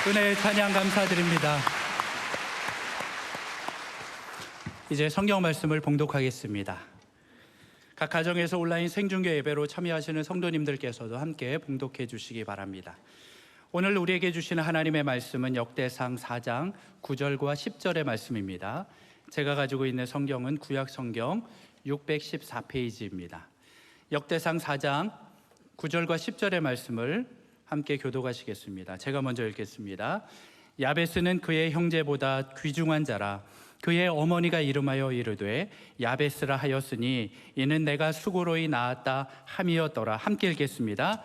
은혜의 찬양 감사드립니다. 이제 성경 말씀을 봉독하겠습니다. 각 가정에서 온라인 생중계 예배로 참여하시는 성도님들께서도 함께 봉독해 주시기 바랍니다. 오늘 우리에게 주시는 하나님의 말씀은 역대상 4장 9절과 10절의 말씀입니다. 제가 가지고 있는 성경은 구약 성경 614페이지입니다. 역대상 4장 9절과 10절의 말씀을 함께 교독하시겠습니다. 제가 먼저 읽겠습니다. 야베스는 그의 형제보다 귀중한 자라. 그의 어머니가 이름하여 이르되 야베스라 하였으니 이는 내가 수고로이 낳았다 함이었더라. 함께 읽겠습니다.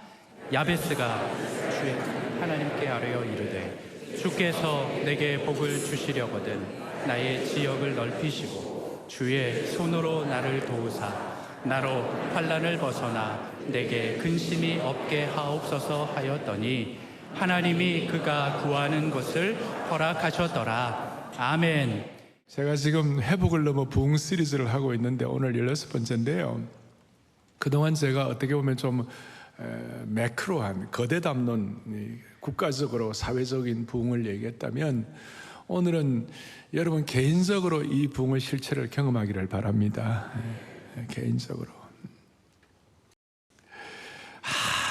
야베스가 주의 하나님께 아뢰어 이르되 주께서 내게 복을 주시려거든 나의 지역을 넓히시고 주의 손으로 나를 도우사 나로 환난을 벗어나 내게 근심이 없게 하옵소서 하였더니 하나님이 그가 구하는 것을 허락하셨더라. 아멘. 제가 지금 회복을 넘어 부흥 시리즈를 하고 있는데 오늘 16번째인데요. 그동안 제가 어떻게 보면 좀 매크로한 거대 담론, 국가적으로 사회적인 부흥을 얘기했다면 오늘은 여러분 개인적으로 이 부흥의 실체를 경험하기를 바랍니다. 개인적으로.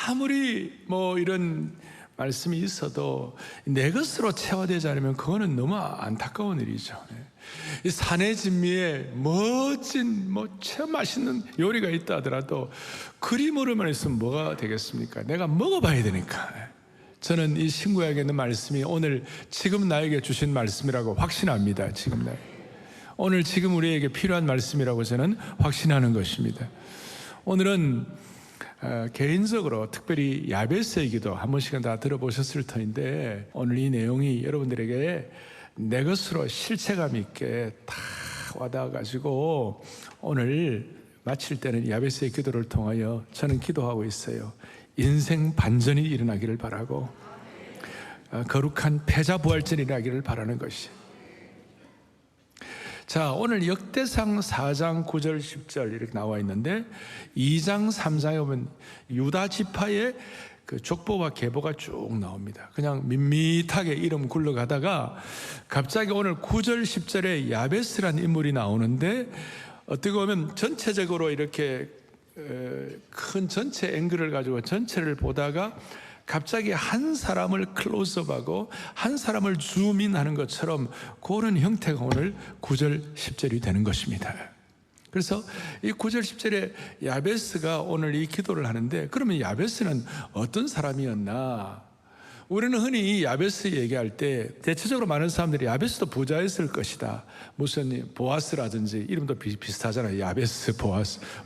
아무리 이런 말씀이 있어도 내 것으로 체화되지 않으면 그거는 너무 안타까운 일이죠. 이 산의 진미에 멋진 참 맛있는 요리가 있다 하더라도 그림으로만 있으면 뭐가 되겠습니까? 내가 먹어봐야 되니까. 저는 이 신구약에 있는 말씀이 오늘 지금 나에게 주신 말씀이라고 확신합니다. 오늘 지금 우리에게 필요한 말씀이라고 저는 확신하는 것입니다. 오늘은 개인적으로 특별히 야베스의 기도 한 번씩은 다 들어보셨을 터인데 오늘 이 내용이 여러분들에게 내 것으로 실체감 있게 다 와닿아가지고 오늘 마칠 때는 야베스의 기도를 통하여 저는 기도하고 있어요. 인생 반전이 일어나기를 바라고 거룩한 패자부활전이 일어나기를 바라는 것이. 자, 오늘 역대상 4장 9절 10절 이렇게 나와 있는데 2장 3장에 보면 유다 지파의 그 족보와 계보가 쭉 나옵니다. 그냥 밋밋하게 이름 굴러가다가 갑자기 오늘 9절 10절에 야베스라는 인물이 나오는데 어떻게 보면 전체적으로 이렇게 큰 전체 앵글을 가지고 전체를 보다가 갑자기 한 사람을 클로즈업하고 한 사람을 줌인하는 것처럼 그런 형태가 오늘 9절 10절이 되는 것입니다. 그래서 이 9절 10절에 야베스가 오늘 이 기도를 하는데 그러면 야베스는 어떤 사람이었나? 우리는 흔히 이 야베스 얘기할 때 대체적으로 많은 사람들이 야베스도 부자였을 것이다. 무슨 보아스라든지 이름도 비슷하잖아요. 야베스,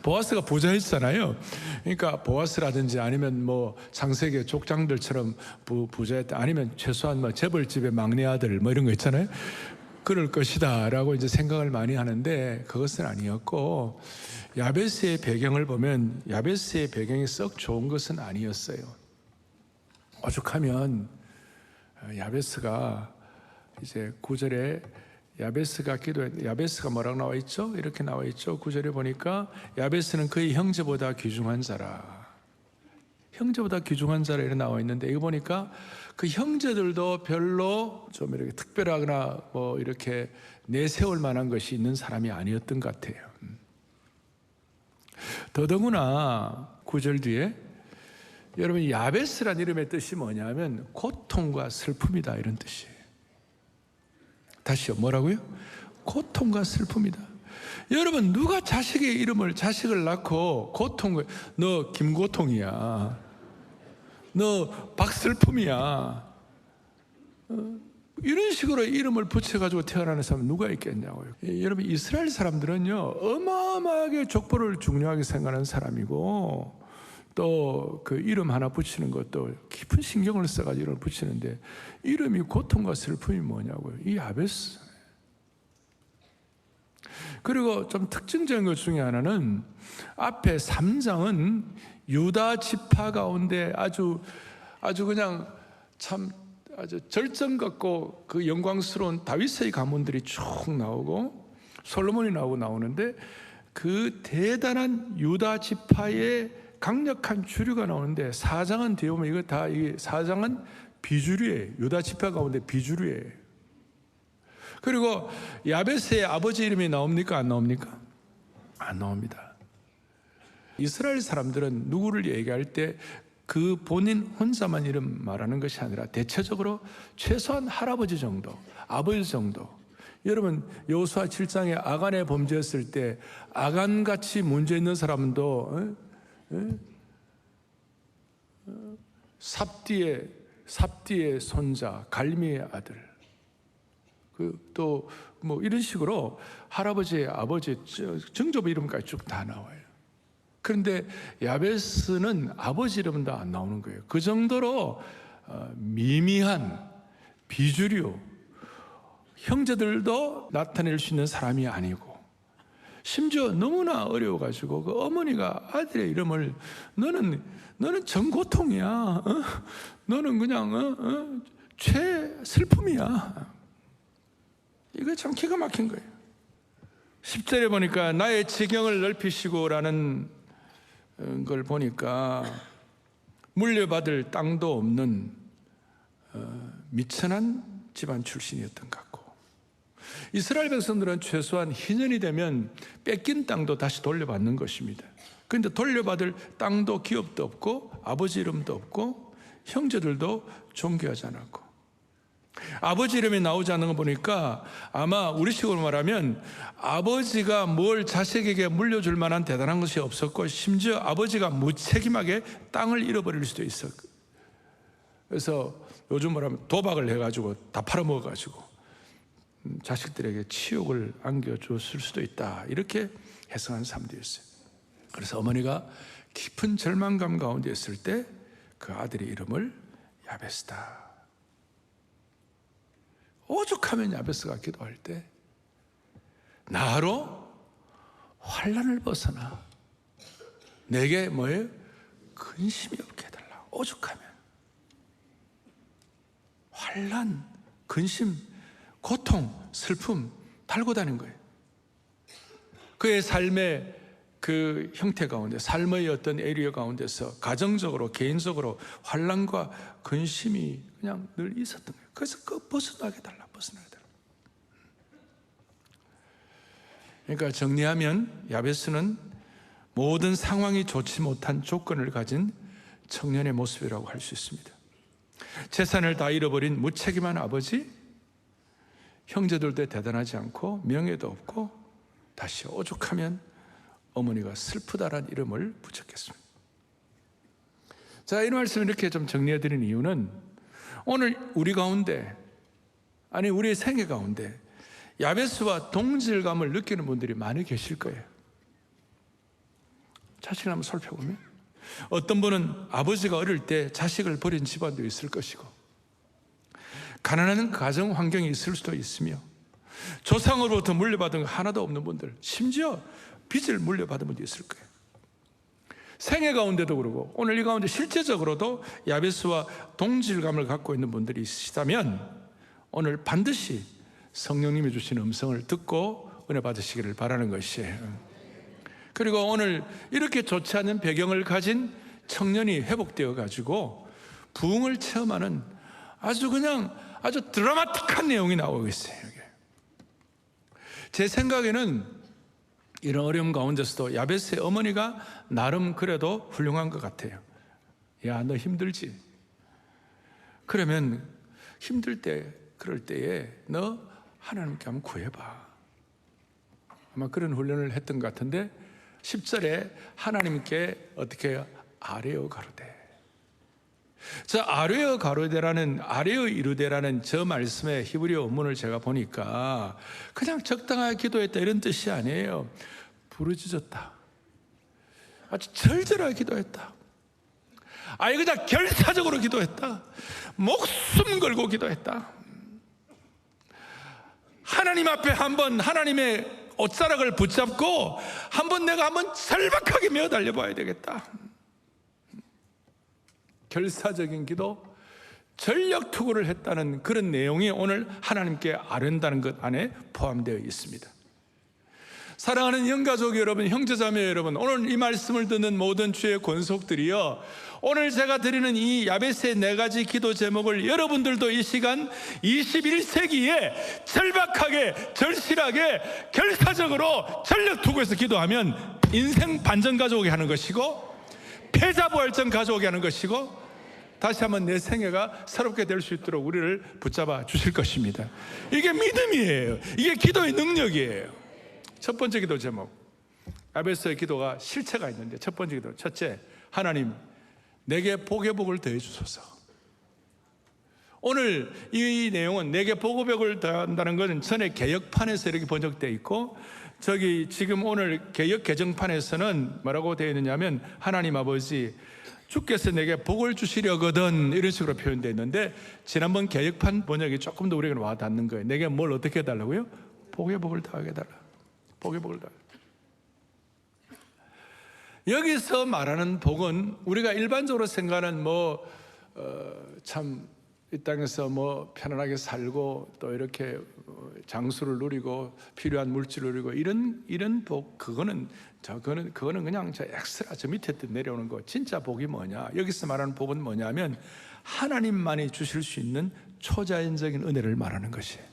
보아스가 부자였잖아요. 그러니까 보아스라든지 아니면 창세기 족장들처럼 부자였다. 아니면 최소한 재벌집의 막내 아들 이런 거 있잖아요. 그럴 것이다 라고 이제 생각을 많이 하는데 그것은 아니었고 야베스의 배경을 보면 야베스의 배경이 썩 좋은 것은 아니었어요. 오죽하면 야베스가 이제 9절에 야베스가 뭐라고 나와 있죠? 이렇게 나와 있죠. 9절에 보니까 야베스는 그의 형제보다 귀중한 자라. 형제보다 귀중한 자라 이렇게 나와 있는데 이거 보니까 그 형제들도 별로 좀 이렇게 특별하거나 이렇게 내세울 만한 것이 있는 사람이 아니었던 것 같아요. 더더구나 9절 뒤에 여러분 야베스란 이름의 뜻이 뭐냐면 고통과 슬픔이다 이런 뜻이에요. 다시요, 뭐라고요? 고통과 슬픔이다. 여러분 누가 자식을 낳고 너 김고통이야, 너 박슬픔이야, 이런 식으로 이름을 붙여가지고 태어나는 사람 누가 있겠냐고요. 여러분 이스라엘 사람들은요 어마어마하게 족보를 중요하게 생각하는 사람이고 또 그 이름 하나 붙이는 것도 깊은 신경을 써가지고 이름을 붙이는데 이름이 고통과 슬픔이 뭐냐고요. 이 야베스. 그리고 좀 특징적인 것 중에 하나는 앞에 3장은 유다 지파 가운데 아주 그냥 참 아주 절정 같고 그 영광스러운 다윗의 가문들이 쭉 나오고 솔로몬이 나오는데 그 대단한 유다 지파의 강력한 주류가 나오는데 4장은 뒤에 보면 이거 다 이 4장은 비주류예요. 유다 지파 가운데 비주류예요. 그리고 야베스의 아버지 이름이 나옵니까? 안 나옵니까? 안 나옵니다. 이스라엘 사람들은 누구를 얘기할 때 그 본인 혼자만 이름 말하는 것이 아니라 대체적으로 최소한 할아버지 정도, 아버지 정도. 여러분 여호수아 7장에 아간의 범죄였을 때 아간같이 문제 있는 사람도 삽디의 손자, 갈미의 아들, 또 뭐 이런 식으로 할아버지, 아버지, 증조부 이름까지 쭉 다 나와요. 그런데 야베스는 아버지 이름도 안 나오는 거예요. 그 정도로 미미한 비주류, 형제들도 나타낼 수 있는 사람이 아니고, 심지어 너무나 어려워가지고 그 어머니가 아들의 이름을 너는 전고통이야, 너는 그냥 최슬픔이야. 이거 참 기가 막힌 거예요. 10절에 보니까 나의 지경을 넓히시고라는 걸 보니까 물려받을 땅도 없는 미천한 집안 출신이었던 것 같고, 이스라엘 백성들은 최소한 희년이 되면 뺏긴 땅도 다시 돌려받는 것입니다. 그런데 돌려받을 땅도 기업도 없고 아버지 이름도 없고 형제들도 존귀하지 않았고, 아버지 이름이 나오지 않는 거 보니까 아마 우리식으로 말하면 아버지가 뭘 자식에게 물려줄 만한 대단한 것이 없었고, 심지어 아버지가 무책임하게 땅을 잃어버릴 수도 있었고, 그래서 요즘 말하면 도박을 해가지고 다 팔아먹어가지고 자식들에게 치욕을 안겨줬을 수도 있다, 이렇게 해석한 사람도 있어요. 그래서 어머니가 깊은 절망감 가운데 있을 때 그 아들의 이름을 야베스다. 오죽하면 야베스가 기도할 때 나로 환난을 벗어나 내게 뭐예요? 근심이 없게 해달라. 오죽하면 환난, 근심, 고통, 슬픔 달고 다닌 거예요. 그의 삶의 그 형태 가운데, 삶의 어떤 에리어 가운데서 가정적으로, 개인적으로 환난과 근심이 그냥 늘 있었던 거예요. 그래서 벗어나게 달라, 벗어나게 달라. 그러니까 정리하면 야베스는 모든 상황이 좋지 못한 조건을 가진 청년의 모습이라고 할 수 있습니다. 재산을 다 잃어버린 무책임한 아버지, 형제들도 대단하지 않고 명예도 없고, 다시 오죽하면 어머니가 슬프다라는 이름을 붙였겠습니다. 자, 이 말씀을 이렇게 좀 정리해드린 이유는 오늘 우리 가운데, 아니 우리의 생애 가운데 야베스와 동질감을 느끼는 분들이 많이 계실 거예요. 자신을 한번 살펴보면 어떤 분은 아버지가 어릴 때 자식을 버린 집안도 있을 것이고, 가난한 가정 환경이 있을 수도 있으며, 조상으로부터 물려받은 거 하나도 없는 분들, 심지어 빚을 물려받은 분도 있을 거예요. 생애 가운데도 그러고 오늘 이 가운데 실제적으로도 야베스와 동질감을 갖고 있는 분들이 있으시다면 오늘 반드시 성령님이 주시는 음성을 듣고 은혜 받으시기를 바라는 것이에요. 그리고 오늘 이렇게 좋지 않은 배경을 가진 청년이 회복되어 가지고 부흥을 체험하는 아주 드라마틱한 내용이 나오고 있어요. 제 생각에는 이런 어려움 가운데서도 야베스의 어머니가 나름 그래도 훌륭한 것 같아요. 야, 너 힘들지? 그러면 힘들 때, 그럴 때에 너 하나님께 한번 구해봐. 아마 그런 훈련을 했던 것 같은데 10절에 하나님께 어떻게 해요? 아뢰어 가로되. 저 아뢰어 가로되라는, 아뢰어 이르되라는 저 말씀의 히브리어 원문을 제가 보니까 그냥 적당하게 기도했다 이런 뜻이 아니에요. 부르짖었다, 아주 절절하게 기도했다, 아예 그냥 결사적으로 기도했다, 목숨 걸고 기도했다. 하나님 앞에 한번 하나님의 옷자락을 붙잡고 내가 한번 절박하게 매어달려 봐야 되겠다. 결사적인 기도, 전력 투구를 했다는 그런 내용이 오늘 하나님께 아뢰다는 것 안에 포함되어 있습니다. 사랑하는 영가족 여러분, 형제자매 여러분, 오늘 이 말씀을 듣는 모든 주의 권속들이요, 오늘 제가 드리는 이 야베스의 4가지 기도 제목을 여러분들도 이 시간 21세기에 절박하게, 절실하게, 결사적으로 전력 투구해서 기도하면 인생 반전 가져오게 하는 것이고, 패자부활전 가져오게 하는 것이고, 다시 한번 내 생애가 새롭게 될 수 있도록 우리를 붙잡아 주실 것입니다. 이게 믿음이에요. 이게 기도의 능력이에요. 첫 번째 기도 제목, 야베스의 기도가 실체가 있는데, 첫 번째 기도, 첫째, 하나님 내게 복의 복을 더해 주소서. 오늘 이 내용은 내게 복의 복을 더한다는 것은 전에 개역판에서 이렇게 번역되어 있고, 저기 지금 오늘 개역 개정판에서는 뭐라고 되어 있느냐면, 하나님 아버지 주께서 내게 복을 주시려거든, 이런 식으로 표현되어 있는데, 지난번 개역판 번역이 조금 더 우리에게 와닿는 거예요. 내게 뭘 어떻게 해달라고요? 복의 복을 더하게 해달라. 복의 복을 더하게. 여기서 말하는 복은 우리가 일반적으로 생각하는 참 이 땅에서 편안하게 살고 또 이렇게 장수를 누리고 필요한 물질을 누리고 이런 복, 그거는 그냥 저 엑스트라 저 밑에 내려오는 거. 진짜 복이 뭐냐? 여기서 말하는 복은 뭐냐면 하나님만이 주실 수 있는 초자연적인 은혜를 말하는 것이에요.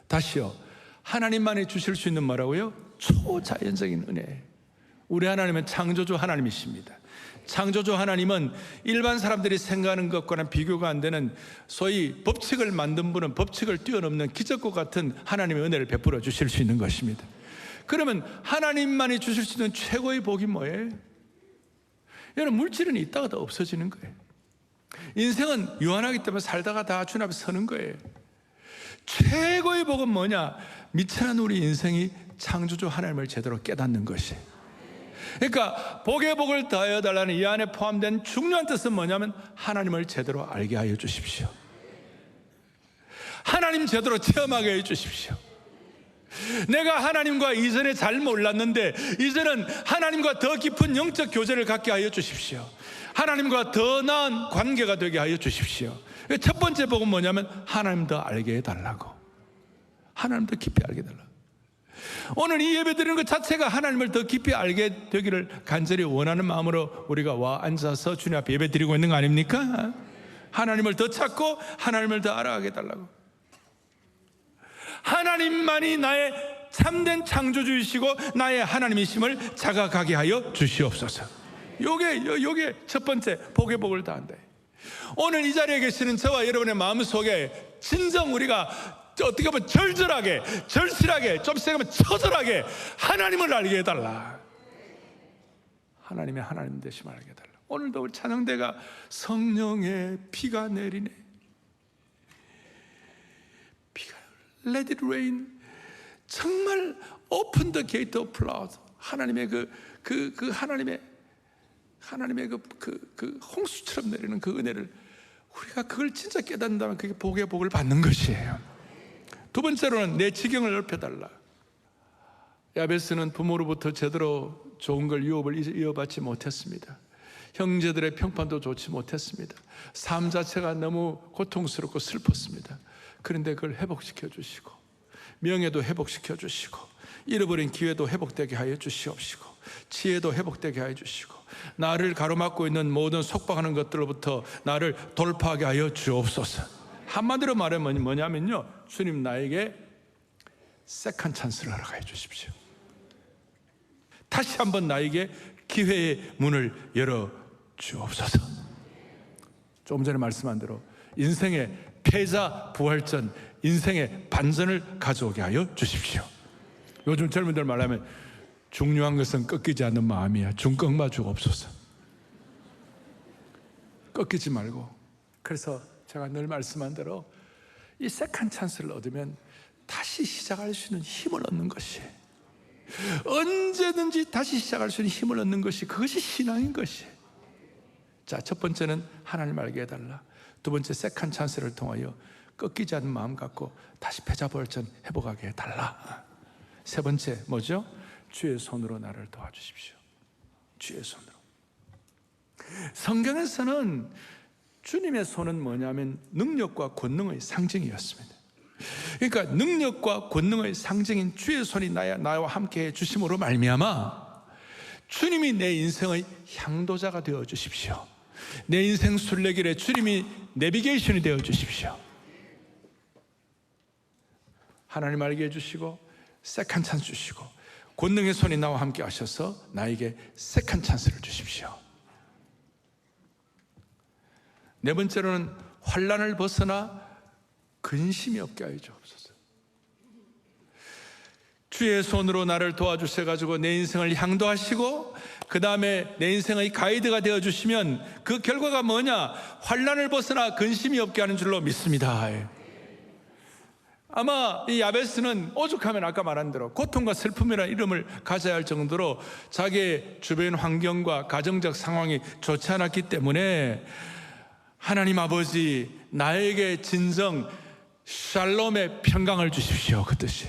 다시요, 하나님만이 주실 수 있는 뭐라고요? 초자연적인 은혜. 우리 하나님은 창조주 하나님이십니다. 창조주 하나님은 일반 사람들이 생각하는 것과는 비교가 안 되는, 소위 법칙을 만든 분은 법칙을 뛰어넘는 기적과 같은 하나님의 은혜를 베풀어 주실 수 있는 것입니다. 그러면 하나님만이 주실 수 있는 최고의 복이 뭐예요? 여러분, 물질은 있다가 다 없어지는 거예요. 인생은 유한하기 때문에 살다가 다 주님 앞에 서는 거예요. 최고의 복은 뭐냐? 미천한 우리 인생이 창조주 하나님을 제대로 깨닫는 것이에요. 그러니까 복의 복을 더하여 달라는 이 안에 포함된 중요한 뜻은 뭐냐면 하나님을 제대로 알게 하여 주십시오. 하나님 제대로 체험하게 해 주십시오. 내가 하나님과 이전에 잘 몰랐는데 이제는 하나님과 더 깊은 영적 교제를 갖게 하여 주십시오. 하나님과 더 나은 관계가 되게 하여 주십시오. 첫 번째 복은 뭐냐면 하나님 더 알게 해달라고. 하나님 더 깊이 알게 해달라고. 오늘 이 예배 드리는 것 자체가 하나님을 더 깊이 알게 되기를 간절히 원하는 마음으로 우리가 와 앉아서 주님 앞에 예배 드리고 있는 거 아닙니까? 하나님을 더 찾고 하나님을 더 알아가게 해달라고. 하나님만이 나의 참된 창조주이시고 나의 하나님이심을 자각하게 하여 주시옵소서. 요게 첫 번째 복의 복을 다한다. 오늘 이 자리에 계시는 저와 여러분의 마음속에 진정 우리가 어떻게 보면 절절하게, 절실하게, 좀 세게 처절하게 하나님을 알게 해달라. 하나님의 하나님 되심을 알게 해달라. 오늘도 우리 찬양대가 성령의 비가 내리네, 비가 Let it rain. 정말 open the gate of cloud. 하나님의 하나님의 그 홍수처럼 내리는 그 은혜를 우리가 그걸 진짜 깨닫는다면 그게 복의 복을 받는 것이에요. 두 번째로는 내 지경을 넓혀달라. 야베스는 부모로부터 제대로 좋은 걸 유업을 이어받지 못했습니다. 형제들의 평판도 좋지 못했습니다. 삶 자체가 너무 고통스럽고 슬펐습니다. 그런데 그걸 회복시켜 주시고 명예도 회복시켜 주시고 잃어버린 기회도 회복되게 하여 주시옵시고 지혜도 회복되게 하여 주시고 나를 가로막고 있는 모든 속박하는 것들로부터 나를 돌파하게 하여 주옵소서. 한마디로 말하면 뭐냐면요, 주님 나에게 세컨 찬스를 허락해 주십시오. 다시 한번 나에게 기회의 문을 열어 주옵소서. 조금 전에 말씀한 대로 인생의 패자 부활전, 인생의 반전을 가져오게 하여 주십시오. 요즘 젊은들 말하면 중요한 것은 꺾이지 않는 마음이야. 중꺾마 주옵소서. 꺾이지 말고. 그래서 제가 늘 말씀한 대로 이 세컨 찬스를 얻으면 다시 시작할 수 있는 힘을 얻는 것이, 언제든지 다시 시작할 수 있는 힘을 얻는 것이, 그것이 신앙인 것이. 자, 첫 번째는 하나님 알게 해달라. 두 번째, 세컨 찬스를 통하여 꺾이지 않는 마음 갖고 다시 패자부활전 회복하게 해달라. 세 번째 뭐죠? 주의 손으로 나를 도와주십시오. 주의 손으로. 성경에서는 주님의 손은 뭐냐면 능력과 권능의 상징이었습니다. 그러니까 능력과 권능의 상징인 주의 손이 나와 함께 주심으로 말미암아 주님이 내 인생의 향도자가 되어 주십시오. 내 인생 순례길에 주님이 내비게이션이 되어 주십시오. 하나님 알게 해주시고 세컨 찬스 주시고 권능의 손이 나와 함께 하셔서 나에게 세컨 찬스를 주십시오. 네 번째로는 환난을 벗어나 근심이 없게 하여 주옵소서. 주의 손으로 나를 도와주셔가지고 내 인생을 향도하시고 그 다음에 내 인생의 가이드가 되어주시면 그 결과가 뭐냐? 환난을 벗어나 근심이 없게 하는 줄로 믿습니다. 아마 이 야베스는 오죽하면 아까 말한 대로 고통과 슬픔이라는 이름을 가져야 할 정도로 자기의 주변 환경과 가정적 상황이 좋지 않았기 때문에 하나님 아버지 나에게 진정 샬롬의 평강을 주십시오. 그 뜻이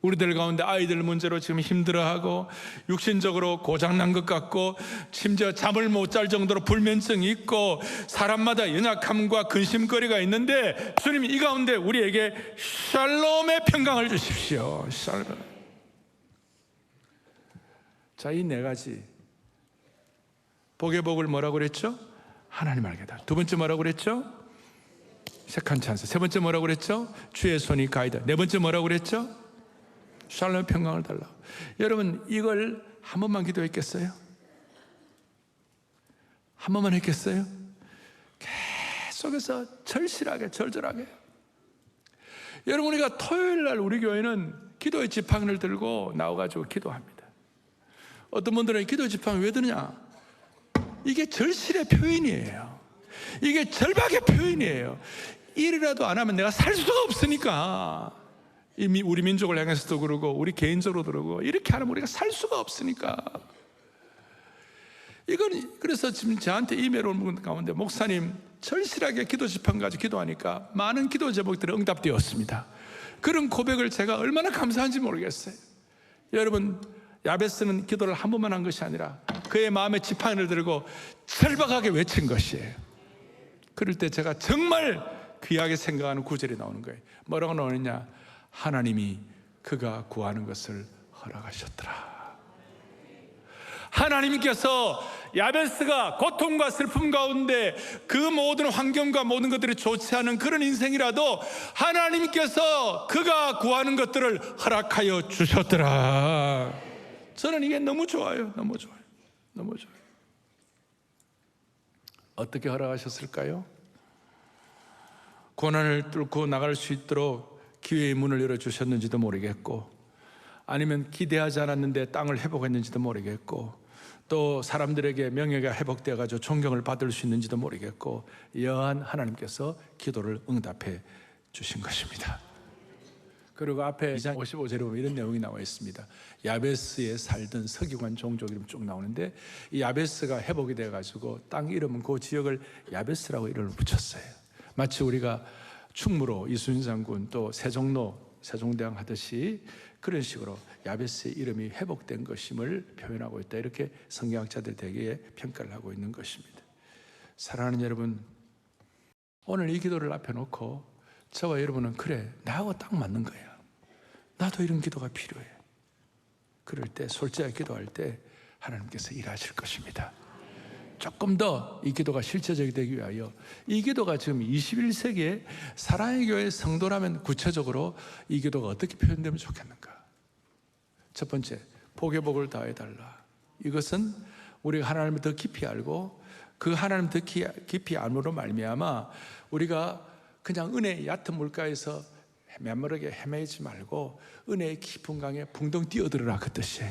우리들 가운데 아이들 문제로 지금 힘들어하고 육신적으로 고장난 것 같고 심지어 잠을 못 잘 정도로 불면증이 있고 사람마다 연약함과 근심거리가 있는데 주님이 이 가운데 우리에게 샬롬의 평강을 주십시오. 샬롬. 자, 이 네 가지 복의 복을 뭐라고 그랬죠? 하나님 알게다. 두 번째 뭐라고 그랬죠? 세컨 찬스. 세 번째 뭐라고 그랬죠? 주의 손이 가이다. 네 번째 뭐라고 그랬죠? 샬롬의 평강을 달라. 여러분 이걸 한 번만 기도했겠어요? 한 번만 했겠어요? 계속해서 절실하게 절절하게. 여러분 우리가 토요일 날 우리 교회는 기도의 지팡이를 들고 나와가지고 기도합니다. 어떤 분들은 기도의 지팡이 왜 드느냐? 이게 절실의 표현이에요. 이게 절박의 표현이에요. 일이라도 안 하면 내가 살 수가 없으니까. 이미 우리 민족을 향해서도 그러고 우리 개인적으로도 그러고 이렇게 하면 우리가 살 수가 없으니까. 이건 그래서 지금 저한테 이메일 온 분 가운데 목사님 절실하게 기도 지팡이 가지고 기도하니까 많은 기도 제목들이 응답되었습니다. 그런 고백을 제가 얼마나 감사한지 모르겠어요. 여러분 야베스는 기도를 한 번만 한 것이 아니라 그의 마음에 지팡이를 들고 절박하게 외친 것이에요. 그럴 때 제가 정말 귀하게 생각하는 구절이 나오는 거예요. 뭐라고 나오느냐? 하나님이 그가 구하는 것을 허락하셨더라. 하나님께서 야베스가 고통과 슬픔 가운데 그 모든 환경과 모든 것들이 좋지 않은 그런 인생이라도 하나님께서 그가 구하는 것들을 허락하여 주셨더라. 저는 이게 너무 좋아요. 너무 좋아요. 너무 좋아요. 어떻게 허락하셨을까요? 고난을 뚫고 나갈 수 있도록 기회의 문을 열어주셨는지도 모르겠고, 아니면 기대하지 않았는데 땅을 회복했는지도 모르겠고, 또 사람들에게 명예가 회복되어가지고 존경을 받을 수 있는지도 모르겠고, 여한 하나님께서 기도를 응답해 주신 것입니다. 그리고 앞에 2장 55절에 보면 이런 내용이 나와 있습니다. 야베스에 살던 서기관 종족 이름 쭉 나오는데, 이 야베스가 회복이 돼가지고 땅 이름은 그 지역을 야베스라고 이름을 붙였어요. 마치 우리가 충무로 이순신 장군 또 세종대왕 하듯이 그런 식으로 야베스의 이름이 회복된 것임을 표현하고 있다. 이렇게 성경학자들 대개 평가를 하고 있는 것입니다. 사랑하는 여러분, 오늘 이 기도를 앞에 놓고 저와 여러분은 그래, 나하고 딱 맞는 거야. 나도 이런 기도가 필요해. 그럴 때 솔직하게 기도할 때 하나님께서 일하실 것입니다. 조금 더 이 기도가 실체적이 되기 위하여 이 기도가 지금 21세기에 사랑의 교회 성도라면 구체적으로 이 기도가 어떻게 표현되면 좋겠는가? 첫 번째, 복의 복을 다해달라. 이것은 우리가 하나님을 더 깊이 알고 그 하나님을 더 깊이 알므로 말미암아 우리가 그냥 은혜의 얕은 물가에서 메모르게 헤매지 말고 은혜의 깊은 강에 붕덩 뛰어들어라. 그 뜻이에요.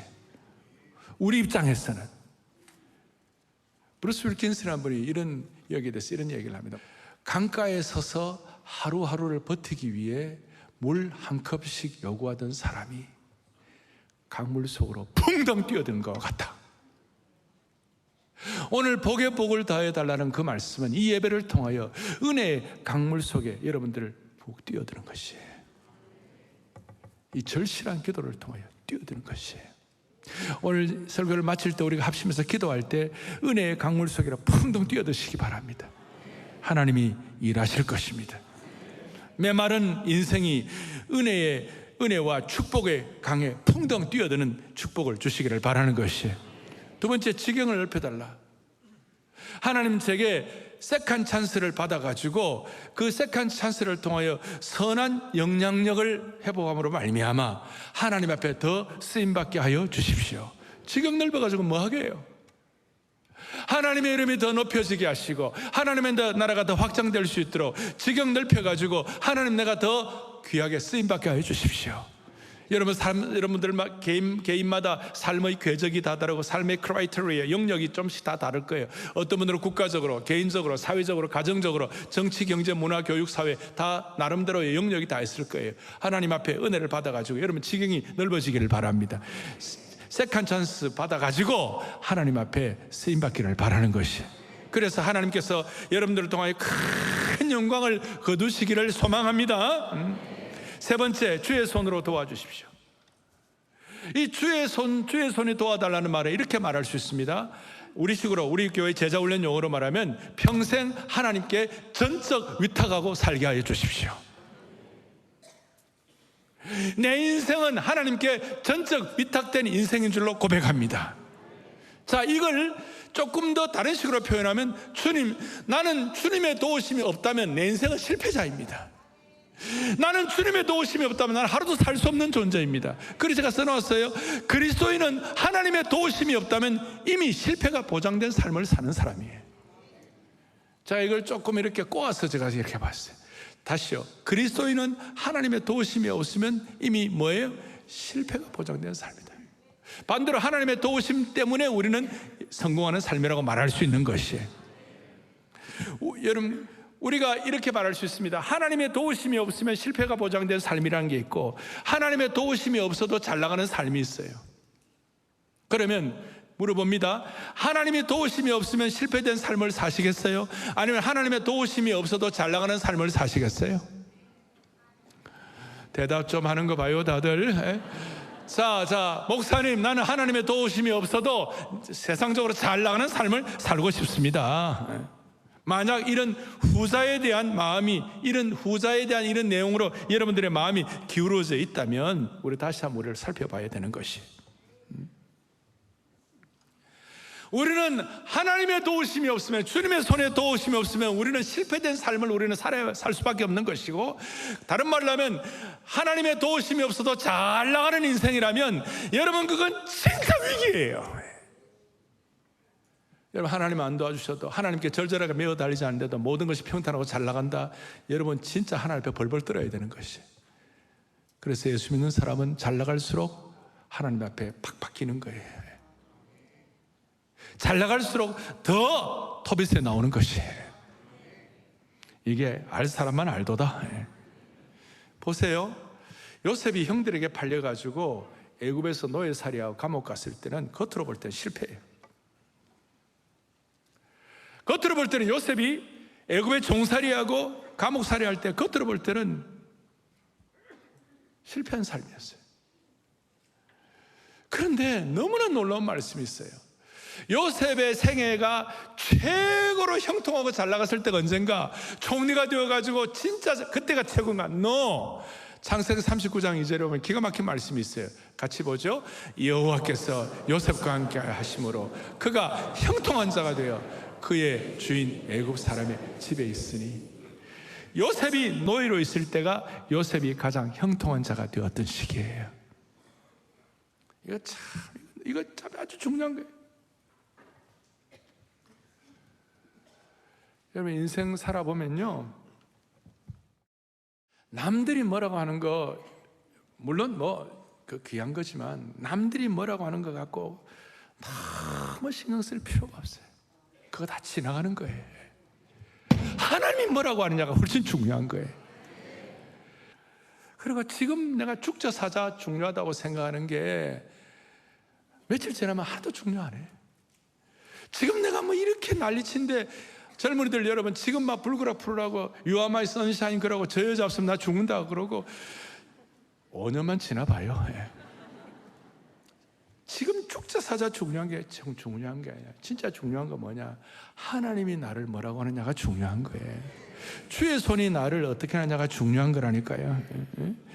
우리 입장에서는 브루스 윌킨스라는 분이 이런 여기에 대해서 이런 얘기를 합니다. 강가에 서서 하루하루를 버티기 위해 물 한 컵씩 요구하던 사람이 강물 속으로 붕덩 뛰어든 것 같다. 오늘 복의 복을 다해달라는 그 말씀은 이 예배를 통하여 은혜의 강물 속에 여러분들을 푹 뛰어드는 것이에요. 이 절실한 기도를 통하여 뛰어드는 것이에요. 오늘 설교를 마칠 때 우리가 합심해서 기도할 때 은혜의 강물 속으로 펑덩 뛰어드시기 바랍니다. 하나님이 일하실 것입니다. 메마른 인생이 은혜와 축복의 강에 풍덩 뛰어드는 축복을 주시기를 바라는 것이에요. 두 번째, 지경을 넓혀달라. 하나님 제게 세컨 찬스를 받아가지고 그 세컨 찬스를 통하여 선한 영향력을 회복함으로 말미암아 하나님 앞에 더 쓰임받게 하여 주십시오. 지경 넓어가지고 뭐 하게 해요? 하나님의 이름이 더 높여지게 하시고 하나님의 나라가 더 확장될 수 있도록 지경 넓혀가지고 하나님 내가 더 귀하게 쓰임받게 하여 주십시오. 여러분들 개인마다 삶의 궤적이 다 다르고 삶의 크라이테리아, 영역이 좀씩 다 다를 거예요. 어떤 분들은 국가적으로, 개인적으로, 사회적으로, 가정적으로, 정치, 경제, 문화, 교육, 사회 다 나름대로의 영역이 다 있을 거예요. 하나님 앞에 은혜를 받아가지고 여러분 지경이 넓어지기를 바랍니다. 세컨 찬스 받아가지고 하나님 앞에 쓰임받기를 바라는 것이. 그래서 하나님께서 여러분들을 통하여 큰 영광을 거두시기를 소망합니다. 세 번째, 주의 손으로 도와주십시오. 이 주의 손이 도와달라는 말에 이렇게 말할 수 있습니다. 우리식으로, 우리 교회 제자훈련 용어로 말하면 평생 하나님께 전적 위탁하고 살게 하여 주십시오. 내 인생은 하나님께 전적 위탁된 인생인 줄로 고백합니다. 자, 이걸 조금 더 다른 식으로 표현하면 나는 주님의 도우심이 없다면 내 인생은 실패자입니다. 나는 주님의 도우심이 없다면 나는 하루도 살 수 없는 존재입니다. 그래서 제가 써놓았어요. 그리스도인은 하나님의 도우심이 없다면 이미 실패가 보장된 삶을 사는 사람이에요. 자, 이걸 조금 이렇게 꼬아서 제가 이렇게 봤어요. 다시요. 그리스도인은 하나님의 도우심이 없으면 이미 뭐예요? 실패가 보장된 삶이다. 반대로 하나님의 도우심 때문에 우리는 성공하는 삶이라고 말할 수 있는 것이에요. 여러분, 우리가 이렇게 말할 수 있습니다. 하나님의 도우심이 없으면 실패가 보장된 삶이라는 게 있고, 하나님의 도우심이 없어도 잘 나가는 삶이 있어요. 그러면 물어봅니다. 하나님의 도우심이 없으면 실패된 삶을 사시겠어요? 아니면 하나님의 도우심이 없어도 잘 나가는 삶을 사시겠어요? 대답 좀 하는 거 봐요, 다들. 자, 목사님, 나는 하나님의 도우심이 없어도 세상적으로 잘 나가는 삶을 살고 싶습니다. 만약 이런 후자에 대한 이런 내용으로 여러분들의 마음이 기울어져 있다면 우리 다시 한번 우리를 살펴봐야 되는 것이, 우리는 하나님의 도우심이 없으면, 주님의 손에 도우심이 없으면 우리는 실패된 삶을 우리는 살 수밖에 없는 것이고, 다른 말로 하면 하나님의 도우심이 없어도 잘 나가는 인생이라면 여러분 그건 진짜 위기예요. 여러분, 하나님 안 도와주셔도, 하나님께 절절하게 매어 달리지 않는데도 모든 것이 평탄하고 잘 나간다, 여러분 진짜 하나님 앞에 벌벌 떨어야 되는 것이. 그래서 예수 믿는 사람은 잘 나갈수록 하나님 앞에 팍팍 기는 거예요. 잘 나갈수록 더 토빗에 나오는 것이. 이게 알 사람만 알도다. 보세요. 요셉이 형들에게 팔려가지고 애굽에서 노예살이하고 감옥 갔을 때는 겉으로 볼 때는 실패해요. 겉으로 볼 때는 요셉이 애굽의 종살이하고 감옥살이 할 때 겉으로 볼 때는 실패한 삶이었어요. 그런데 너무나 놀라운 말씀이 있어요. 요셉의 생애가 최고로 형통하고 잘 나갔을 때가 언젠가? 총리가 되어가지고 진짜 그때가 최고인가? No! 창세기 39장 2절에 보면 기가 막힌 말씀이 있어요. 같이 보죠. 여호와께서 요셉과 함께 하심으로 그가 형통한 자가 되어 그의 주인 애굽 사람의 집에 있으니, 요셉이 노예로 있을 때가 요셉이 가장 형통한 자가 되었던 시기예요. 이거 참 아주 중요한 거예요. 여러분, 인생 살아보면요, 남들이 뭐라고 하는 거, 물론 그 귀한 거지만 남들이 뭐라고 하는 거 갖고 너무 신경 쓸 필요가 없어요. 그거 다 지나가는 거예요. 하나님이 뭐라고 하느냐가 훨씬 중요한 거예요. 그리고 지금 내가 죽자 사자 중요하다고 생각하는 게 며칠 지나면 하도 중요하네. 지금 내가 이렇게 난리친데, 젊은이들 여러분, 지금 막 불그락 풀라고 You are my sunshine 그러고 저 여자 없으면 나 죽는다 그러고 5년만 지나봐요. 지금 죽자 사자 중요한 게 아니라 진짜 중요한 건 뭐냐? 하나님이 나를 뭐라고 하느냐가 중요한 거예요. 주의 손이 나를 어떻게 하냐가 중요한 거라니까요.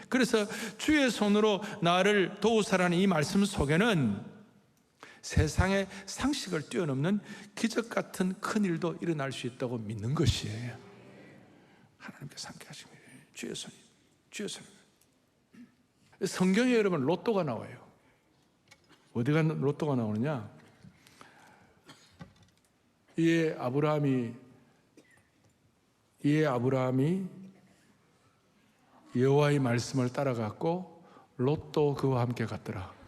그래서 주의 손으로 나를 도우사라는 이 말씀 속에는 세상의 상식을 뛰어넘는 기적 같은 큰 일도 일어날 수 있다고 믿는 것이에요. 하나님께서 함께 하시는 거예요. 주의 손이, 주의 손이. 성경에 여러분 로또가 나와요. 어디가 로또가 나오느냐? 이에 아브라함이 여호와의 말씀을 따라갔고 롯도 그와 함께 갔더라.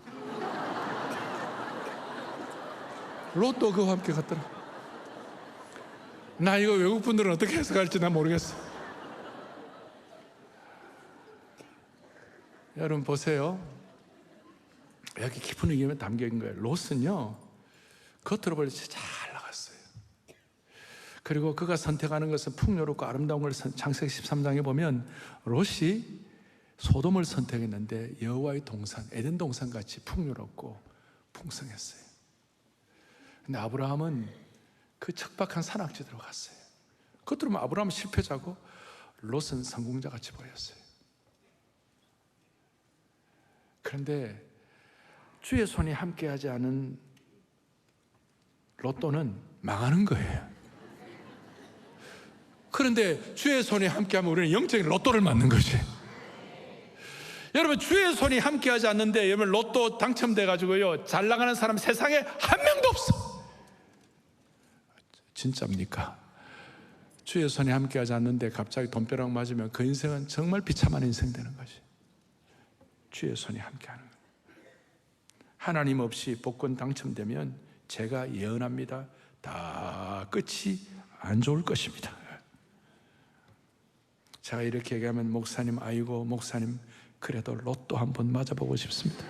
롯도 그와 함께 갔더라. 나 이거 외국 분들은 어떻게 해석할지 난 모르겠어. 여러분 보세요. 여기 깊은 의미가 담겨 있는 거예요. 롯은요 겉으로 보니 잘 나갔어요. 그리고 그가 선택하는 것은 풍요롭고 아름다운 걸 창세기 13장에 보면 롯이 소돔을 선택했는데 여호와의 동산 에덴 동산 같이 풍요롭고 풍성했어요. 근데 아브라함은 그 척박한 산악지대로 갔어요. 겉으로 보면 아브라함은 실패자고 롯은 성공자 같이 보였어요. 그런데 주의 손이 함께하지 않은 롯도는 망하는 거예요. 그런데 주의 손이 함께하면 우리는 영적인 로또를 맞는 거지. 여러분 주의 손이 함께하지 않는데 여러분 로또 당첨돼가지고요 잘 나가는 사람 세상에 한 명도 없어. 진짜입니까? 주의 손이 함께하지 않는데 갑자기 돈벼락 맞으면 그 인생은 정말 비참한 인생 되는 거지. 주의 손이 함께하는 거예요. 하나님 없이 복권 당첨되면 제가 예언합니다. 다 끝이 안 좋을 것입니다. 제가 이렇게 얘기하면 목사님 아이고 목사님 그래도 로또 한번 맞아보고 싶습니다.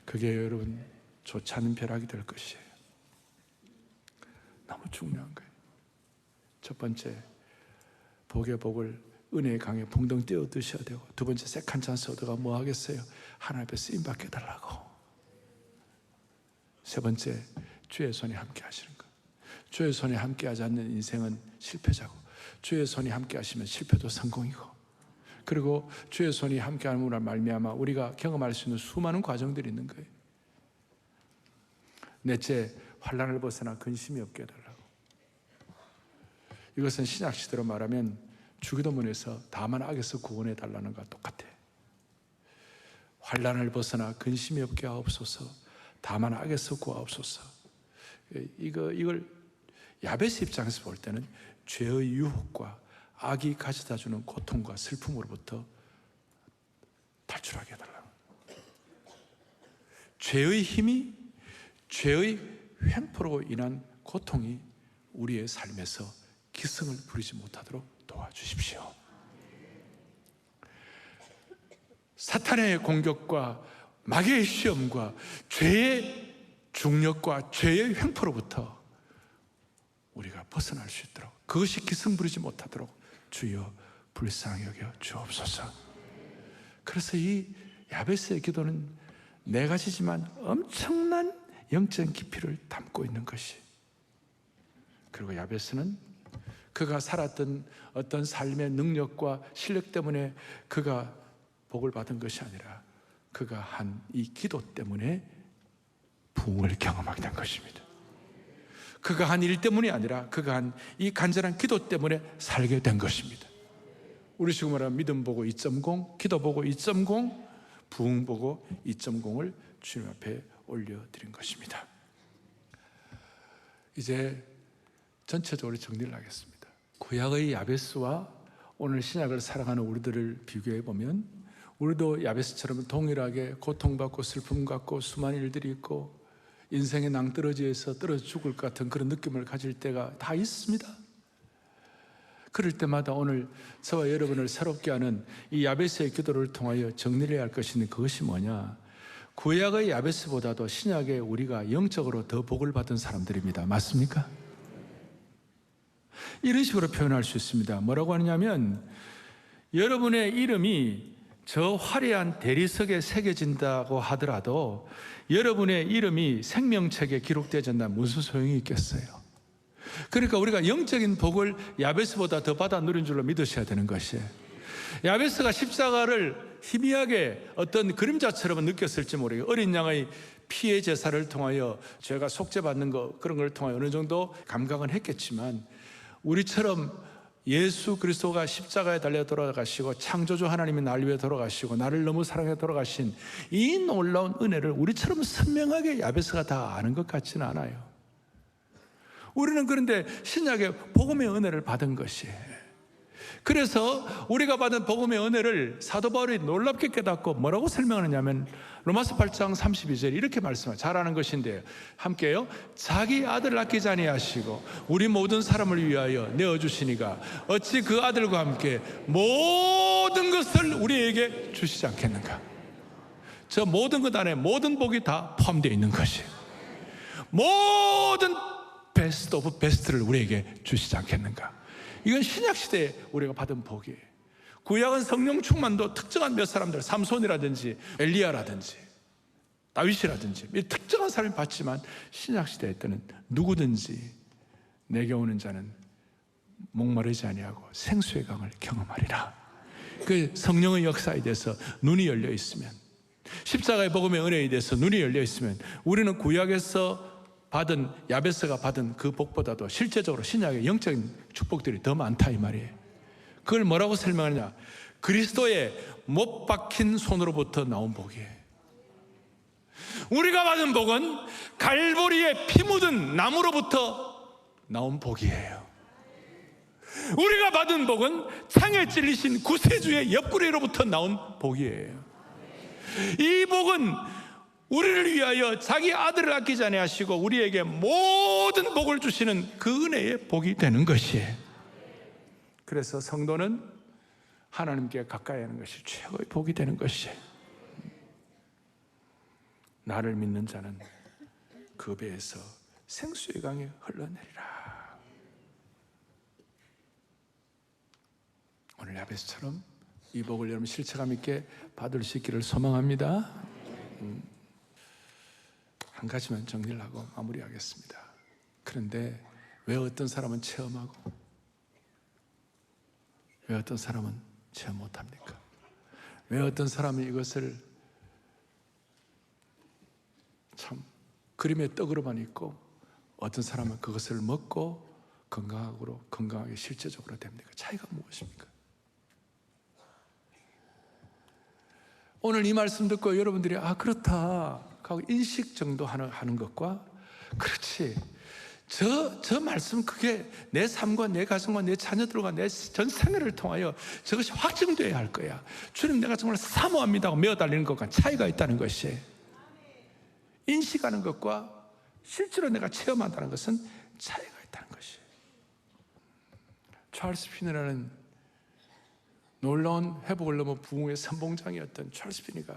그게 여러분 좋지 않은 벼락이 될 것이에요. 너무 중요한 거예요. 첫 번째 복의 복을 은혜의 강에 붕덩 뛰어 드셔야 되고, 두 번째 세컨 찬스 얻어가 뭐 하겠어요? 하나님 앞에 쓰임받게 해달라고. 세 번째 주의 손이 함께 하시는 것. 주의 손이 함께 하지 않는 인생은 실패자고, 주의 손이 함께 하시면 실패도 성공이고, 그리고 주의 손이 함께 함으로 말미암아 우리가 경험할 수 있는 수많은 과정들이 있는 거예요. 넷째, 환난을 벗어나 근심이 없게 해달라고. 이것은 신약 시대로 말하면 주기도문에서 다만 악에서 구원해 달라는 것과 똑같아. 환난을 벗어나 근심이 없게 하옵소서, 다만 악에서 구하옵소서. 이걸 야베스 입장에서 볼 때는 죄의 유혹과 악이 가져다주는 고통과 슬픔으로부터 탈출하게 해달라고. 죄의 힘이, 죄의 횡포로 인한 고통이 우리의 삶에서 기승을 부리지 못하도록 도와주십시오. 사탄의 공격과 마귀의 시험과 죄의 중력과 죄의 횡포로부터 우리가 벗어날 수 있도록, 그것이 기승 부리지 못하도록 주여 불쌍히 여겨 주옵소서. 그래서 이 야베스의 기도는 네 가지지만 엄청난 영적인 깊이를 담고 있는 것이, 그리고 야베스는 그가 살았던 어떤 삶의 능력과 실력 때문에 그가 복을 받은 것이 아니라 그가 한 이 기도 때문에 부흥을 경험하게 된 것입니다. 그가 한 일 때문이 아니라 그가 한 이 간절한 기도 때문에 살게 된 것입니다. 우리 지금 말하는 믿음 보고 2.0, 기도 보고 2.0, 부흥 보고 2.0을 주님 앞에 올려드린 것입니다. 이제 전체적으로 정리를 하겠습니다. 구약의 야베스와 오늘 신약을 살아가는 우리들을 비교해 보면, 우리도 야베스처럼 동일하게 고통받고 슬픔 갖고 수많은 일들이 있고 인생의 낭떠러지에서 떨어져 죽을 것 같은 그런 느낌을 가질 때가 다 있습니다. 그럴 때마다 오늘 저와 여러분을 새롭게 하는 이 야베스의 기도를 통하여 정리해야 할 것은 그것이 뭐냐? 구약의 야베스보다도 신약의 우리가 영적으로 더 복을 받은 사람들입니다. 맞습니까? 이런 식으로 표현할 수 있습니다. 뭐라고 하느냐면, 여러분의 이름이 저 화려한 대리석에 새겨진다고 하더라도 여러분의 이름이 생명책에 기록되어진다면 무슨 소용이 있겠어요? 그러니까 우리가 영적인 복을 야베스보다 더 받아 누린 줄로 믿으셔야 되는 것이에요. 야베스가 십자가를 희미하게 어떤 그림자처럼 느꼈을지 모르겠어요. 어린 양의 피의 제사를 통하여 죄가 속죄받는 것, 그런 걸 통하여 어느 정도 감각은 했겠지만, 우리처럼 예수 그리스도가 십자가에 달려 돌아가시고 창조주 하나님이 날 위해 돌아가시고 나를 너무 사랑해 돌아가신 이 놀라운 은혜를 우리처럼 선명하게 야베스가 다 아는 것 같지는 않아요. 우리는 그런데 신약의 복음의 은혜를 받은 것이에요. 그래서 우리가 받은 복음의 은혜를 사도 바울이 놀랍게 깨닫고 뭐라고 설명하느냐면, 로마서 8장 32절 이렇게 말씀해요. 잘 아는 것인데요, 함께요. 자기 아들을 아끼지 아니하시고 우리 모든 사람을 위하여 내어주시니가 어찌 그 아들과 함께 모든 것을 우리에게 주시지 않겠는가. 저 모든 것 안에 모든 복이 다 포함되어 있는 것이에요. 모든 베스트 오브 베스트를 우리에게 주시지 않겠는가. 이건 신약시대에 우리가 받은 복이에요. 구약은 성령 충만도 특정한 몇 사람들, 삼손이라든지 엘리야라든지 다윗이라든지 특정한 사람이 받지만, 신약시대에 때는 누구든지 내게 오는 자는 목마르지 아니하고 생수의 강을 경험하리라. 그 성령의 역사에 대해서 눈이 열려 있으면, 십자가의 복음의 은혜에 대해서 눈이 열려 있으면, 우리는 구약에서 받은, 야베스가 받은 그 복보다도 실제적으로 신약의 영적인 축복들이 더 많다 이 말이에요. 그걸 뭐라고 설명하느냐, 그리스도의 못 박힌 손으로부터 나온 복이에요. 우리가 받은 복은 갈보리에 피 묻은 나무로부터 나온 복이에요. 우리가 받은 복은 창에 찔리신 구세주의 옆구리로부터 나온 복이에요. 이 복은 우리를 위하여 자기 아들을 아끼지 아니하시고 우리에게 모든 복을 주시는 그 은혜의 복이 되는 것이에요. 그래서 성도는 하나님께 가까이 하는 것이 최고의 복이 되는 것이에요. 나를 믿는 자는 그 배에서 생수의 강이 흘러내리라. 오늘 야베스처럼 이 복을 여러분 실체감 있게 받을 수 있기를 소망합니다. 한 가지만 정리를 하고 마무리하겠습니다. 그런데 왜 어떤 사람은 체험하고 왜 어떤 사람은 체험 못합니까? 왜 어떤 사람은 이것을 참 그림의 떡으로만 있고 어떤 사람은 그것을 먹고 건강하게 실제적으로 됩니까? 차이가 무엇입니까? 오늘 이 말씀 듣고 여러분들이 그렇다 하고 인식 정도 하는 것과, 그렇지, 저 말씀 그게 내 삶과 내 가정과 내 자녀들과 내 전 생애를 통하여 저것이 확증되어야 할 거야, 주님 내가 정말 사모합니다 하고 메어달리는 것과 차이가 있다는 것이, 인식하는 것과 실제로 내가 체험한다는 것은 차이가 있다는 것이. 찰스 피니라는 놀라운 회복을 넘어 부흥의 선봉장이었던 찰스 피니가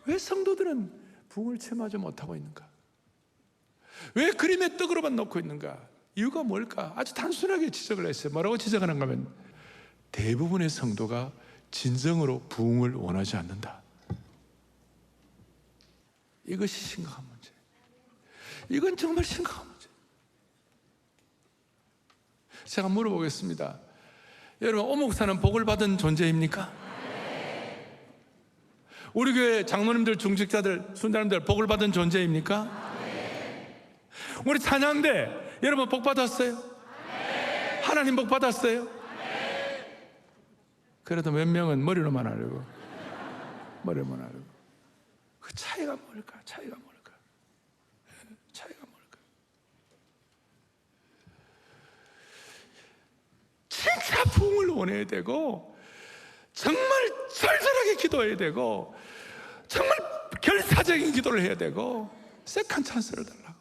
왜 성도들은 부흥을 체험하지 못하고 있는가? 왜 그림의 떡으로만 놓고 있는가? 이유가 뭘까? 아주 단순하게 지적을 했어요. 뭐라고 지적하는가 하면, 대부분의 성도가 진정으로 부흥을 원하지 않는다. 이것이 심각한 문제. 이건 정말 심각한 문제. 제가 물어보겠습니다. 여러분, 오 목사는 복을 받은 존재입니까? 우리 교회 장로님들, 중직자들, 순자님들 복을 받은 존재입니까? 우리 찬양대 여러분 복 받았어요? 하나님 복 받았어요? 그래도 몇 명은 머리로만 알고, 머리로만 알고. 그 차이가 뭘까? 차이가 뭘까? 차이가 뭘까? 진짜 부흥을 원해야 되고, 정말 절절하게 기도해야 되고, 정말 결사적인 기도를 해야 되고, 세컨 찬스를 달라고.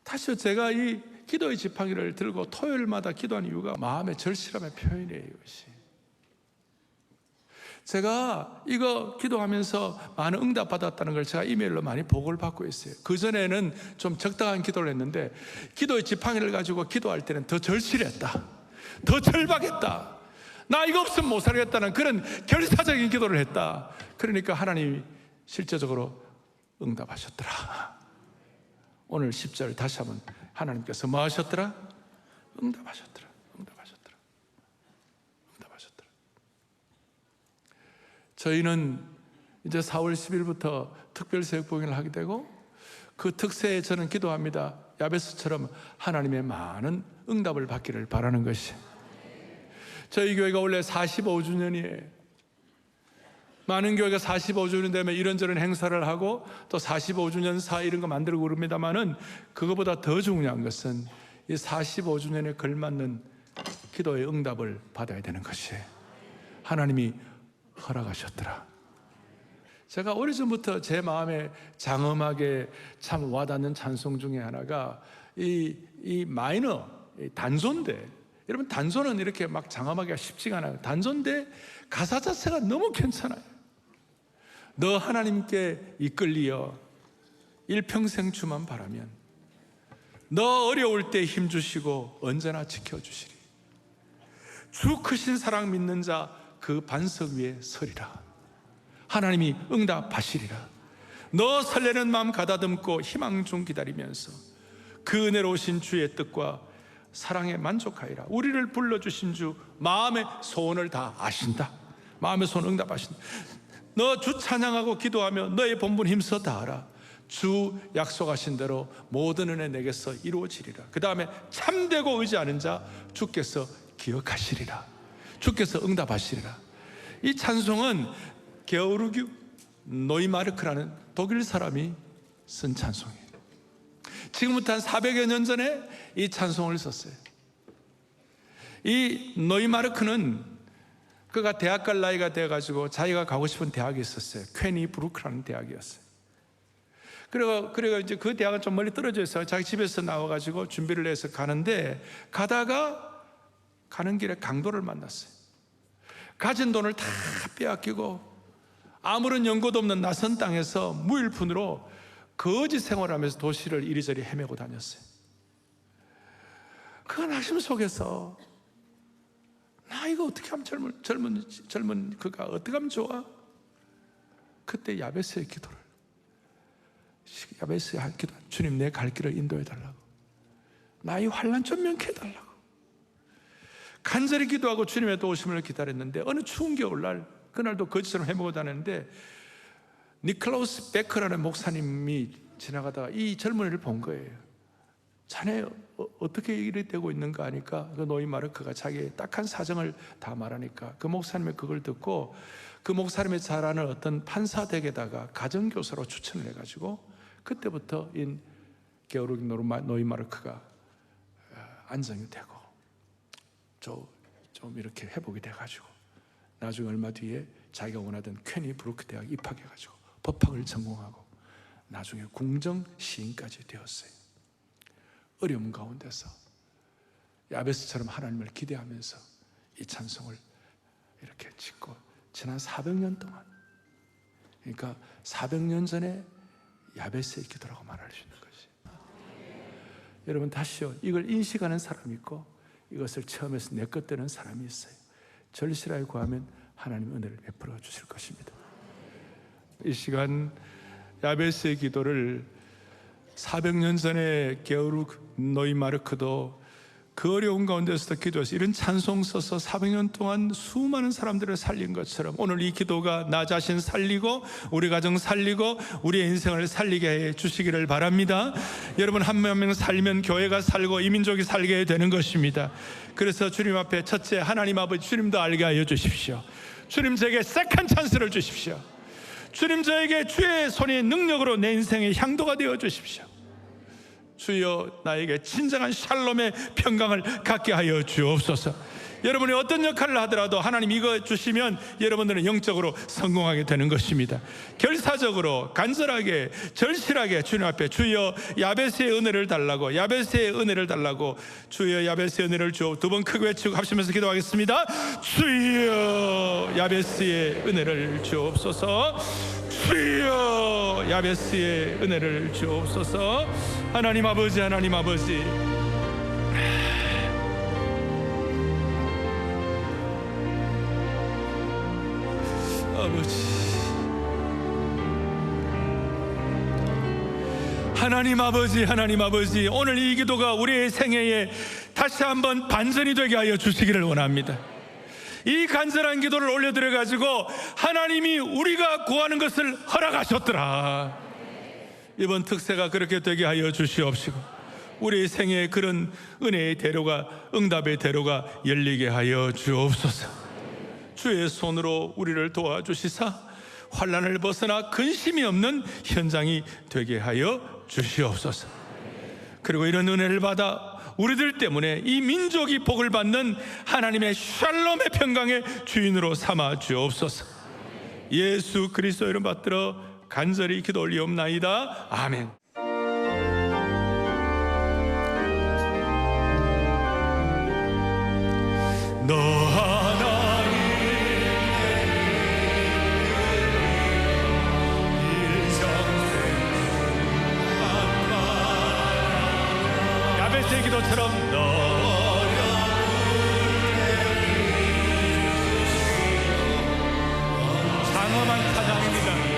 다시요, 제가 이 기도의 지팡이를 들고 토요일마다 기도하는 이유가 마음의 절실함의 표현이에요. 이것이. 제가 이거 기도하면서 많은 응답 받았다는 걸 제가 이메일로 많이 보고를 받고 있어요. 그전에는 좀 적당한 기도를 했는데, 기도의 지팡이를 가지고 기도할 때는 더 절실했다, 더 절박했다, 나 이거 없으면 못 살겠다는 그런 결사적인 기도를 했다. 그러니까 하나님이 실제적으로 응답하셨더라. 오늘 10절 다시 한번 하나님께서 뭐 하셨더라? 응답하셨더라. 저희는 이제 4월 10일부터 특별새벽봉인을 하게 되고, 그 특세에 저는 기도합니다. 야베스처럼 하나님의 많은 응답을 받기를 바라는 것이. 저희 교회가 원래 45주년이에요. 많은 교회가 45주년 되면 이런저런 행사를 하고 또 45주년사 이런 거 만들고 그럽니다만은, 그거보다 더 중요한 것은 이 45주년에 걸맞는 기도의 응답을 받아야 되는 것이에요. 하나님이 허락하셨더라. 제가 오래전부터 제 마음에 장엄하게 참 와닿는 찬송 중에 하나가 이 마이너, 단소인데, 여러분 단소는 이렇게 막 장엄하기가 쉽지가 않아요. 단소인데 가사 자체가 너무 괜찮아요. 너 하나님께 이끌리어 일평생 주만 바라면 너 어려울 때 힘주시고 언제나 지켜주시리. 주 크신 사랑 믿는 자 그 반석 위에 서리라. 하나님이 응답하시리라. 너 설레는 마음 가다듬고 희망 중 기다리면서 그 은혜로우신 주의 뜻과 사랑에 만족하리라. 우리를 불러주신 주 마음의 소원을 다 아신다. 마음의 소원 응답하신다. 너 주 찬양하고 기도하며 너의 본분 힘써 다하라. 주 약속하신 대로 모든 은혜 내게서 이루어지리라. 그 다음에 참되고 의지하는 자 주께서 기억하시리라. 주께서 응답하시리라. 이 찬송은 게오르기 노이마르크라는 독일 사람이 쓴 찬송이에요. 지금부터 한 400여 년 전에 이 찬송을 썼어요. 이 노이마르크는 그가 대학 갈 나이가 돼가지고 자기가 가고 싶은 대학이 있었어요. 퀘니 브루크라는 대학이었어요. 그리고 이제 그 대학은 좀 멀리 떨어져 있어요. 자기 집에서 나와가지고 준비를 해서 가는데, 가다가 가는 길에 강도를 만났어요. 가진 돈을 다 빼앗기고 아무런 연고도 없는 낯선 땅에서 무일푼으로 거지 생활하면서 도시를 이리저리 헤매고 다녔어요. 그 낙심 속에서 나 이거 어떻게 하면 젊은 그가 어떻게 하면 좋아? 그때 야베스의 기도를, 야베스의 기도, 주님 내 갈 길을 인도해 달라고, 나 이 환난 좀 면케해 달라고 간절히 기도하고 주님의 도우심을 기다렸는데, 어느 추운 겨울날, 그날도 거지처럼 헤매고 다녔는데 니클라우스 베커라는 목사님이 지나가다가 이 젊은이를 본 거예요. 자네 어떻게 이래 되고 있는가 하니까 그 노이마르크가 자기의 딱한 사정을 다 말하니까 그 목사님이 그걸 듣고 그 목사님이 잘 아는 어떤 판사댁에다가 가정교사로 추천을 해가지고 그때부터 이 게오르기 노이마르크가 안정이 되고 좀 이렇게 회복이 돼가지고 나중에 얼마 뒤에 자기가 원하던 퀘니 브루크 대학 입학해가지고 법학을 전공하고 나중에 궁정 시인까지 되었어요. 어려움 가운데서 야베스처럼 하나님을 기대하면서 이 찬송을 이렇게 짓고 지난 400년 동안, 그러니까 400년 전에 야베스의 기도라고 말할 수 있는 것이. 여러분 다시요, 이걸 인식하는 사람이 있고 이것을 체험해서 내 것 되는 사람이 있어요. 절실하게 구하면 하나님 은혜를 베풀어 주실 것입니다. 이 시간 야베스의 기도를 400년 전에 게오르기 노이마르크도 그 어려운 가운데서도 기도해서 이런 찬송 써서 400년 동안 수많은 사람들을 살린 것처럼 오늘 이 기도가 나 자신 살리고 우리 가정 살리고 우리의 인생을 살리게 해 주시기를 바랍니다. 여러분 한 명 한 명 살면 교회가 살고 이 민족이 살게 되는 것입니다. 그래서 주님 앞에 첫째, 하나님 아버지 주님도 알게 하여 주십시오. 주님 저에게 세컨 찬스를 주십시오. 주님 저에게 주의 손의 능력으로 내 인생의 향도가 되어 주십시오. 주여 나에게 진정한 샬롬의 평강을 갖게 하여 주옵소서. 여러분이 어떤 역할을 하더라도 하나님 이거 주시면 여러분들은 영적으로 성공하게 되는 것입니다. 결사적으로 간절하게 절실하게 주님 앞에 주여 야베스의 은혜를 달라고, 야베스의 은혜를 달라고, 주여 야베스의 은혜를 주옵. 두 번 크게 외치고 합심해서 기도하겠습니다. 주여 야베스의 은혜를 주옵소서. 주여 야베스의 은혜를 주옵소서. 하나님 아버지, 하나님 아버지, 아버지, 하나님 아버지, 하나님 아버지, 오늘 이 기도가 우리의 생애에 다시 한번 반전이 되게 하여 주시기를 원합니다. 이 간절한 기도를 올려드려 가지고 하나님이 우리가 구하는 것을 허락하셨더라. 이번 특세가 그렇게 되게 하여 주시옵시고 우리의 생애에 그런 은혜의 대로가, 응답의 대로가 열리게 하여 주옵소서. 주의 손으로 우리를 도와주시사 환난을 벗어나 근심이 없는 현장이 되게 하여 주시옵소서. 그리고 이런 은혜를 받아 우리들 때문에 이 민족이 복을 받는 하나님의 샬롬의 평강의 주인으로 삼아 주옵소서. 예수 그리스도 이름 받들어 간절히 기도 올리옵나이다. 아멘. 너 하나님 야베스의 기도처럼 장엄한 사장입니다.